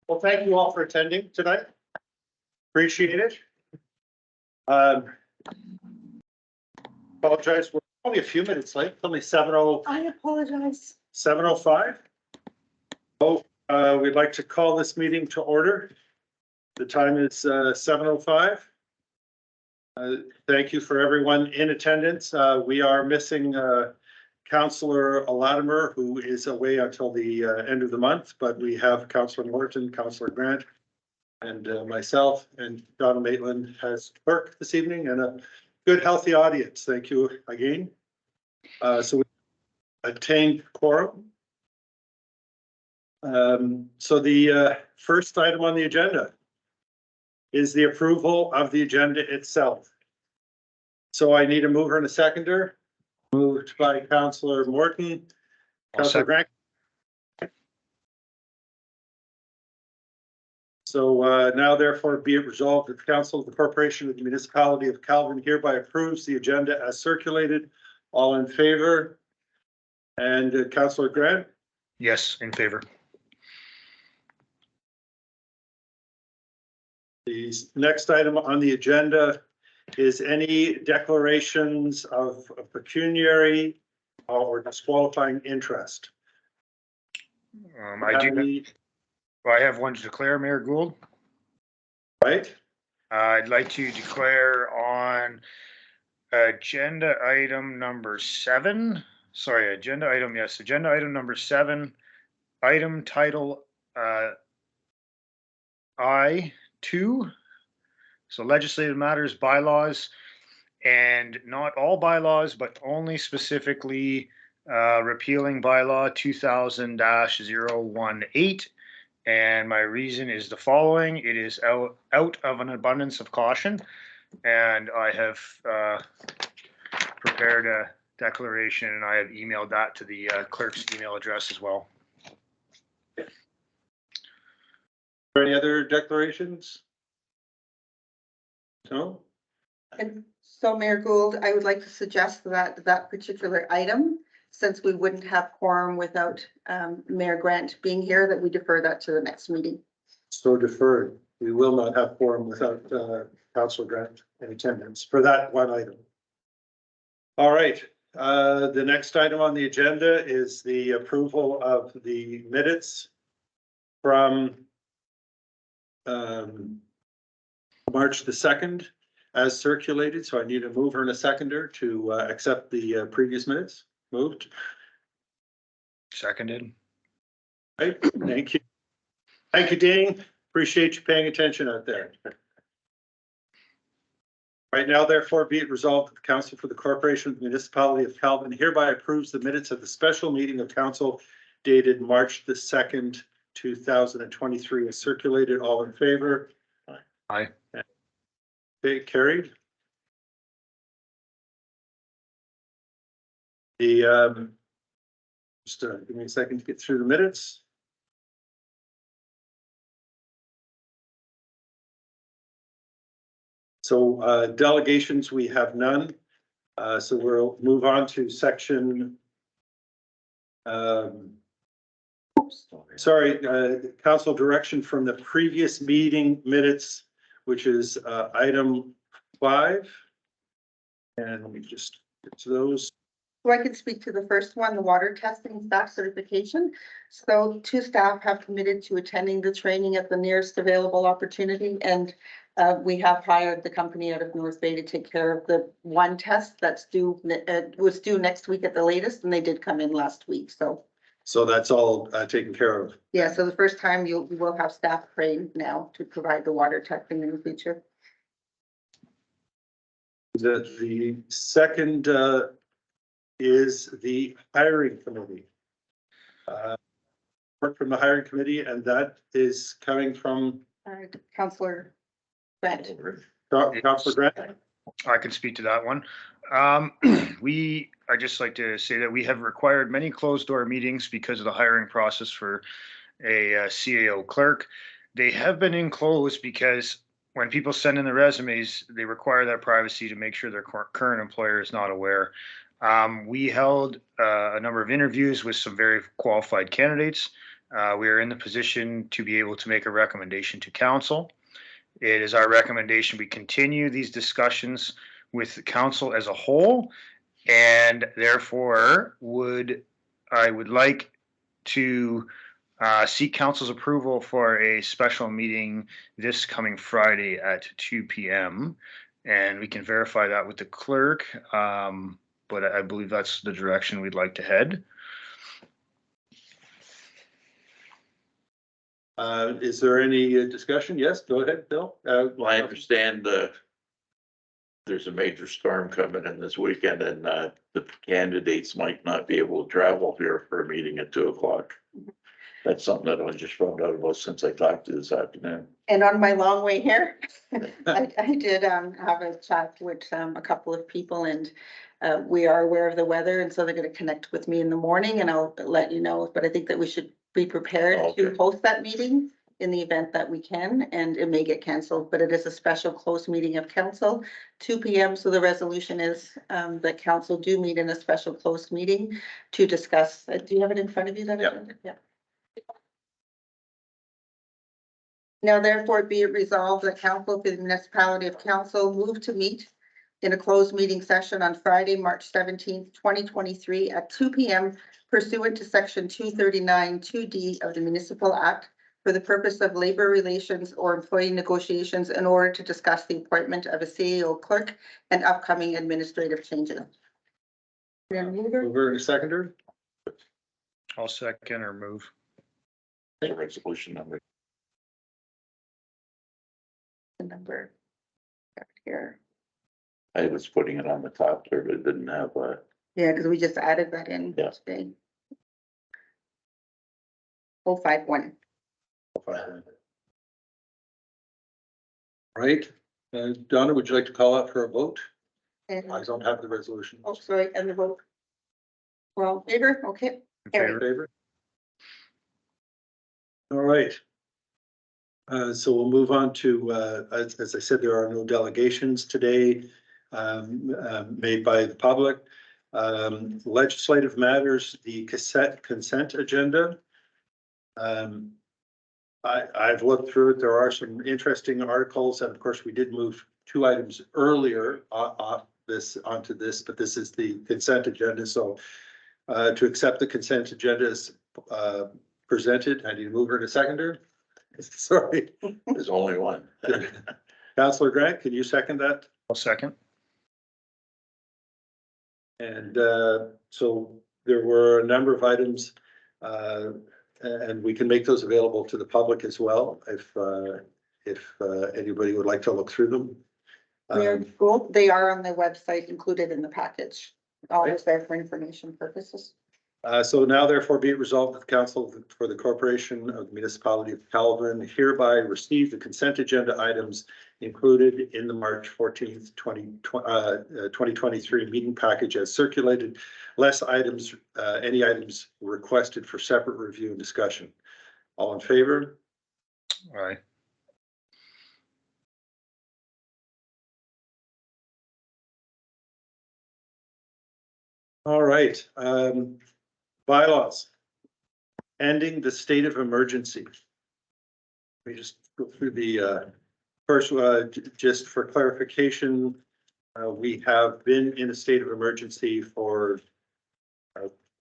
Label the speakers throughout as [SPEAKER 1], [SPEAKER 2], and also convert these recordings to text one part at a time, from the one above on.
[SPEAKER 1] Well, thank you all for attending tonight. Appreciate it. Apologize, we're only a few minutes late, only
[SPEAKER 2] I apologize.
[SPEAKER 1] 7:05. We'd like to call this meeting to order. The time is 7:05. Thank you for everyone in attendance. We are missing Councillor Latimer, who is away until the end of the month, but we have Councillor Morton, Councillor Grant, and myself, and Donna Maitland has clerk this evening, and a good, healthy audience. Thank you again. So we attained quorum. So the first item on the agenda is the approval of the agenda itself. So I need a mover and a seconder. Moved by Councillor Morton. Councillor Grant. So now therefore be it resolved that the Council of the Corporation of the Municipality of Calvin hereby approves the agenda as circulated. All in favor? And Councillor Grant?
[SPEAKER 3] Yes, in favor.
[SPEAKER 1] The next item on the agenda is any declarations of pecuniary or disqualifying interest.
[SPEAKER 3] I have one to declare, Mayor Gould.
[SPEAKER 1] Right?
[SPEAKER 3] I'd like to declare on agenda item number 7. Sorry, agenda item number 7, item title I2. So legislative matters, bylaws, and not all bylaws, but only specifically repealing bylaw 2000-018. And my reason is the following: it is out of an abundance of caution, and I have prepared a declaration, and I have emailed that to the clerk's email address as well.
[SPEAKER 1] Any other declarations? No?
[SPEAKER 2] And so Mayor Gould, I would like to suggest that that particular item, since we wouldn't have quorum without Mayor Grant being here, that we defer that to the next meeting.
[SPEAKER 1] So deferred. We will not have quorum without Councillor Grant in attendance for that one item. All right. The next item on the agenda is the approval of the minutes from March the 2nd as circulated. So I need a mover and a seconder to accept the previous minutes. Moved.
[SPEAKER 3] Seconded.
[SPEAKER 1] Right. Thank you. Thank you, Dean. Appreciate you paying attention out there. Right now, therefore, be it resolved that the Council for the Corporation of the Municipality of Calvin hereby approves the minutes of the special meeting of Council dated March the 2nd, 2023 as circulated. All in favor?
[SPEAKER 3] Aye.
[SPEAKER 1] Okay, carried. The just give me a second to get through the minutes. So delegations, we have none. So we'll move on to section. Sorry, council direction from the previous meeting minutes, which is item 5. And let me just get to those.
[SPEAKER 2] So I can speak to the first one, the water testing staff certification. So 2 staff have committed to attending the training at the nearest available opportunity, and we have hired the company out of North Bay to take care of the one test that's due, was due next week at the latest, and they did come in last week. So
[SPEAKER 1] That's all taken care of.
[SPEAKER 2] yeah, so the first time you will have staff trained now to provide the water testing in the future.
[SPEAKER 1] The second is the hiring committee. Work from the hiring committee, and that is coming from
[SPEAKER 2] Councillor Grant.
[SPEAKER 1] Councillor Grant.
[SPEAKER 3] I can speak to that one. I just like to say that we have required many closed door meetings because of the hiring process for a CAO clerk. They have been enclosed because when people send in the resumes, they require that privacy to make sure their current employer is not aware. We held a number of interviews with some very qualified candidates. We are in the position to be able to make a recommendation to council. It is our recommendation we continue these discussions with the council as a whole, and therefore I would like to seek council's approval for a special meeting this coming Friday at 2 p.m. And we can verify that with the clerk, but I believe that's the direction we'd like to head.
[SPEAKER 1] Is there any discussion? Yes, go ahead, Bill.
[SPEAKER 4] Well, I understand, there's a major storm coming in this weekend and, the candidates might not be able to travel here for a meeting at 2:00. That's something that I just found out about since I talked to you this afternoon.
[SPEAKER 2] And on my long way here, I did have a chat with a couple of people, and we are aware of the weather, and so they're gonna connect with me in the morning and I'll let you know, but I think that we should be prepared to
[SPEAKER 4] Okay.
[SPEAKER 2] host that meeting in the event that we can, and it may get canceled, but it is a special closed meeting of council, 2 p.m. So the resolution is that council do meet in a special closed meeting to discuss. Do you have it in front of you? That
[SPEAKER 1] Yeah.
[SPEAKER 2] agenda? Yeah. Now therefore be it resolved that council for the municipality of council move to meet in a closed meeting session on Friday, March 17th, 2023 at 2 p.m. pursuant to section 239 2D of the Municipal Act for the purpose of labor relations or employee negotiations in order to discuss the appointment of a CAO clerk and upcoming administrative changes.
[SPEAKER 1] Mover and seconder.
[SPEAKER 3] I'll second or move.
[SPEAKER 4] The resolution number.
[SPEAKER 2] The number here.
[SPEAKER 4] I was putting it on the top there, but it didn't have a.
[SPEAKER 2] Yeah, because we just added that in
[SPEAKER 4] Yeah.
[SPEAKER 2] today. 051.
[SPEAKER 1] Right. Donna, would you like to call out for a vote?
[SPEAKER 2] And,
[SPEAKER 1] I don't have the resolution.
[SPEAKER 2] oh, sorry, and the vote. Well, favor, okay.
[SPEAKER 3] In
[SPEAKER 2] Carry.
[SPEAKER 3] favor?
[SPEAKER 1] Favor? All right. So we'll move on to, as I said, there are no delegations today made by the public. Legislative matters, the consent agenda. I've looked through it. There are some interesting articles, and of course, we did move 2 items earlier onto this, but this is the consent agenda. So to accept the consent agenda is presented. I need a mover and a seconder. Sorry.
[SPEAKER 4] There's only one.
[SPEAKER 1] Councillor Grant, can you second that?
[SPEAKER 3] I'll second.
[SPEAKER 1] And so there were a number of items, and we can make those available to the public as well if anybody would like to look through them.
[SPEAKER 2] They are on the website included in the package. Always there for information purposes.
[SPEAKER 1] So now therefore be it resolved that the Council for the Corporation of the Municipality of Calvin hereby receive the consent agenda items included in the March 14th, 2023 meeting package as circulated, less items, any items requested for separate review and discussion. All in favor?
[SPEAKER 3] Aye.
[SPEAKER 1] All right. Bylaws. Ending the state of emergency. Let me just go through the first, just for clarification, we have been in a state of emergency for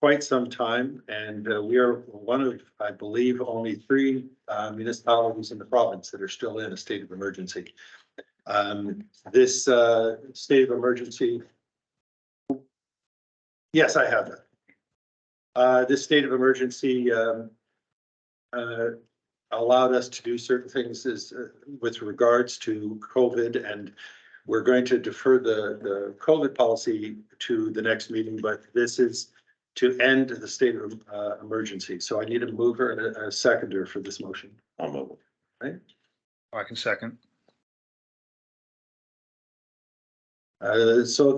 [SPEAKER 1] quite some time, and we are one of, I believe, only 3 municipalities in the province that are still in a state of emergency. This state of emergency. Yes, I have that. This state of emergency allowed us to do certain things with regards to COVID, and we're going to defer the COVID policy to the next meeting, but this is to end the state of emergency. So I need a mover and a seconder for this motion.
[SPEAKER 4] I'll move.
[SPEAKER 3] I can second.
[SPEAKER 1] So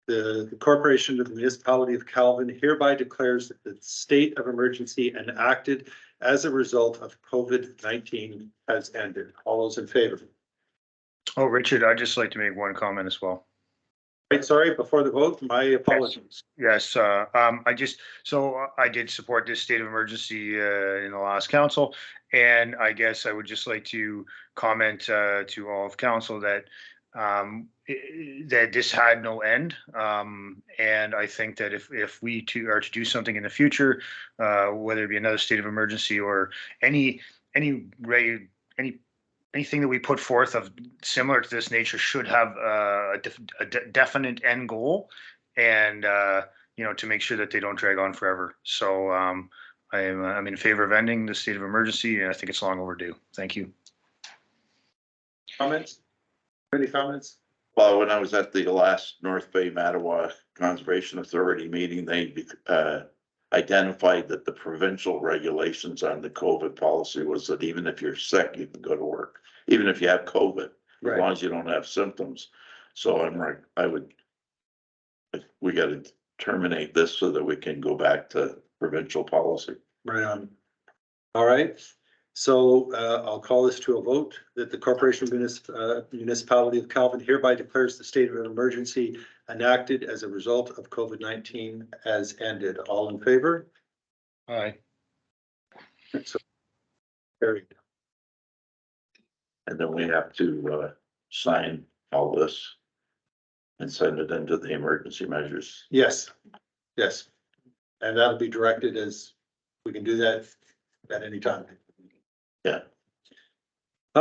[SPEAKER 1] the Corporation of the Municipality of Calvin hereby declares that the state of emergency enacted as a result of COVID-19 has ended. All those in favor?
[SPEAKER 3] Oh, Richard, I'd just like to make one comment as well.
[SPEAKER 1] Right, sorry, before the vote, my apologies.
[SPEAKER 3] Yes, I did support this state of emergency in the last council. And I guess I would just like to comment to all of council that that this had no end. And I think that if we too are to do something in the future, whether it be another state of emergency or any anything that we put forth of similar to this nature should have a definite end goal, and to make sure that they don't drag on forever. So I'm in favor of ending the state of emergency, and I think it's long overdue. Thank you.
[SPEAKER 1] Comments? Any comments?
[SPEAKER 4] Well, when I was at the last North Bay Mattawa Conservation Authority meeting, they identified that the provincial regulations on the COVID policy was that even if you're sick, you can go to work, even if you have COVID, as long
[SPEAKER 1] Right,
[SPEAKER 4] as you don't have symptoms. So I'm like, we gotta terminate this so that we can go back to provincial policy.
[SPEAKER 1] right on. All right, so I'll call this to a vote that the Corporation Municipality of Calvin hereby declares the state of emergency enacted as a result of COVID-19 as ended. All in favor?
[SPEAKER 3] Aye.
[SPEAKER 1] So carried.
[SPEAKER 4] And then we have to sign all this and send it into the emergency measures.
[SPEAKER 1] Yes, yes. And that'll be directed as, we can do that at any time.
[SPEAKER 4] Yeah.